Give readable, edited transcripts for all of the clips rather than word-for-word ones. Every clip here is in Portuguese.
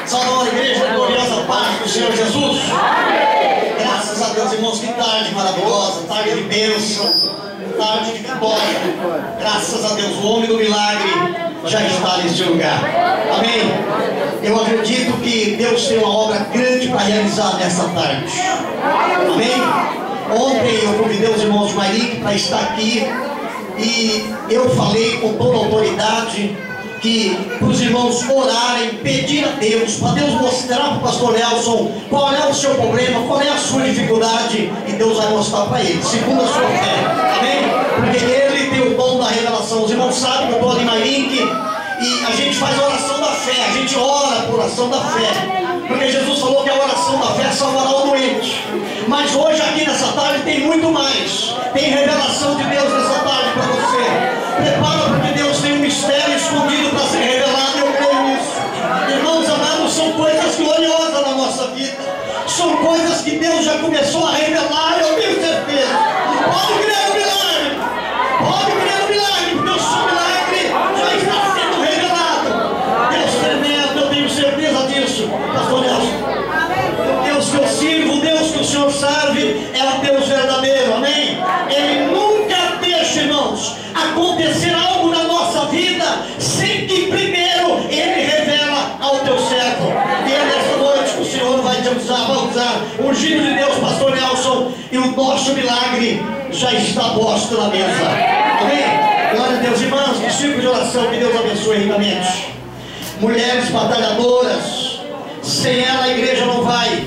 Salve a igreja, gloriosa paz do Senhor Jesus. Amém. Graças a Deus, irmãos, que tarde maravilhosa, tarde de bênção, tarde de vitória. Graças a Deus, o homem do milagre já está neste lugar. Amém. Eu acredito que Deus tem uma obra grande para realizar nessa tarde. Amém. Ontem eu convidei os irmãos de Mairique para estar aqui e eu falei com toda a autoridade que para os irmãos orarem, pedir a Deus, para Deus mostrar para o pastor Nelson qual é o seu problema, qual é a sua dificuldade, e Deus vai mostrar para ele, segundo a sua fé. Amém? Porque ele tem o dom da revelação. Os irmãos sabem que eu estou ali em Mairique e a gente faz a oração da fé, a gente ora por oração da fé, porque Jesus falou que a oração da fé salvará o doente. Mas hoje aqui nessa tarde tem muito mais, tem revelação de Deus nessa tarde para você. Prepara, porque Deus tem um mistério escondido para ser revelado, eu creio nisso. Irmãos amados, são coisas gloriosas na nossa vida, são coisas que Deus já começou a revelar, eu tenho certeza. Pode crer no milagre, pode crer no milagre, porque o seu milagre já está sendo revelado. Deus tremendo, eu tenho certeza disso, pastor Nelson. O Deus que eu sirvo, o Deus que o Senhor serve, é o Deus verdadeiro, amém? Ele nunca deixa, irmãos, acontecer algo na nossa vida sem que primeiro Ele revela ao teu servo. E é nessa noite que o Senhor vai te usar, vai usar o ungido de Deus, pastor Nelson, e o nosso milagre já está posto na mesa. Amém? Glória a Deus, irmãos, discípulos de oração, que Deus abençoe ricamente. Mulheres batalhadoras, sem ela a igreja não vai.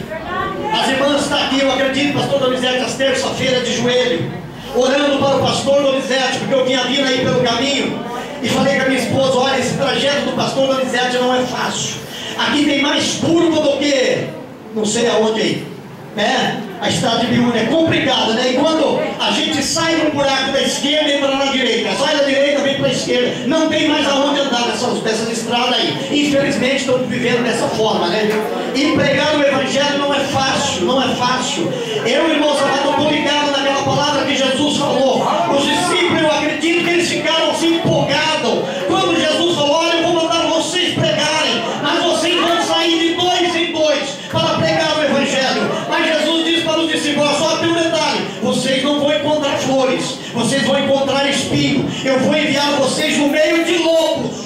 As irmãs estão aqui, eu acredito, pastor Donizete, às terça-feira de joelho, orando para o pastor Donizete, porque eu vinha vindo aí pelo caminho e falei com a minha esposa: olha, esse trajeto do pastor Donizete não é fácil. Aqui tem mais curva do que não sei aonde aí, né? A estrada de Biúna é complicada, né? E quando a gente sai do buraco da esquerda, entra na direita, sai da direita, vem para a esquerda, não tem mais aonde andar nessas estradas aí. Infelizmente estamos vivendo dessa forma, né? E pregar o evangelho não é fácil, não é fácil. Eu, irmãos, eu estou ligado naquela palavra que Jesus falou. Os discípulos, eu acredito que eles ficaram assim empolgados quando Jesus falou: olha, eu vou mandar vocês pregarem, mas vocês vão sair de dois em dois para pregar o evangelho. Mas Jesus disse para os discípulos: só tem um detalhe, vocês não vão encontrar flores, vocês vão encontrar espinho. Eu vou enviar vocês no meio de lobos.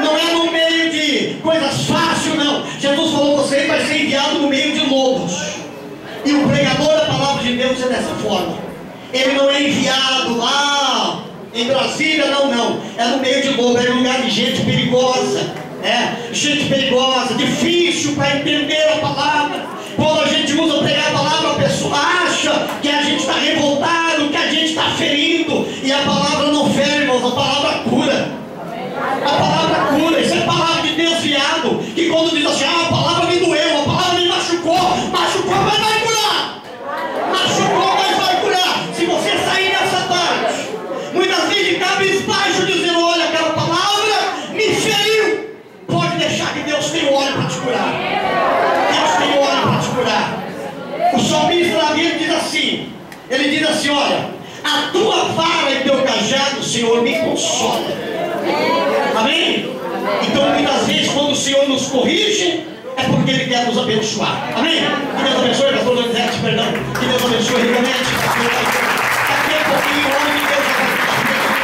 Não é no meio de coisas fáceis, não. Jesus falou: você vai ser enviado no meio de lobos. E o pregador da palavra de Deus é dessa forma. Ele não é enviado lá em Brasília, não. É no meio de lobo, é em lugar de gente perigosa. Gente perigosa, difícil para entender a palavra. Quando a gente usa pregar a palavra, a pessoa acha que a gente está revoltado, que a gente está ferindo. E a palavra não fere, irmãos, a palavra cura. A palavra cura, isso é palavra de desviado, que quando diz assim: a palavra me doeu, a palavra me machucou, mas vai curar. Machucou, mas vai curar. Se você sair nessa tarde, muitas vezes de cabisbaixo, dizendo: olha, aquela palavra me feriu, pode deixar que Deus tem óleo para te curar. Deus tem óleo para te curar. O salmista Davi diz assim, ele diz assim: olha, a tua vara e teu cajado, Senhor, me consola. Amém? Então muitas vezes quando o Senhor nos corrige, é porque Ele quer nos abençoar. Amém? Que Deus abençoe, pastor Donizete, perdão. Que Deus abençoe ricamente. Daqui a pouquinho, o homem de Deus vai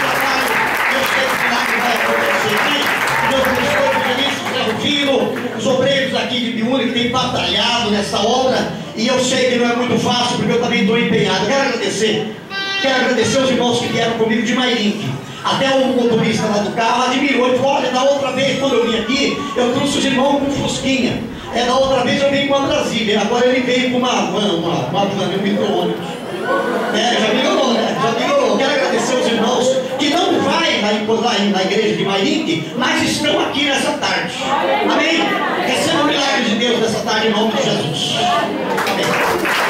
trabalho. Deus quer que o milagre vai acontecer. Amém? Que Deus abençoe o Vinícius, Zé Rufino, os obreiros aqui de Biúna que têm batalhado nessa obra. E eu sei que não é muito fácil, porque eu também estou empenhado. Quero agradecer os irmãos que vieram comigo de Mairique. Até o motorista lá do carro admirou. Ele falou: olha, da outra vez quando eu vim aqui, eu trouxe os irmãos com fusquinha. Da outra vez eu vim com a Brasília. Agora ele veio com uma van, um micro-ônibus. Já melhorou, né? Já melhorou. Quero agradecer os irmãos que não vai lá na igreja de Mairique, mas estão aqui nessa tarde. Amém? Receba o milagre de Deus nessa tarde em nome de Jesus. Amém.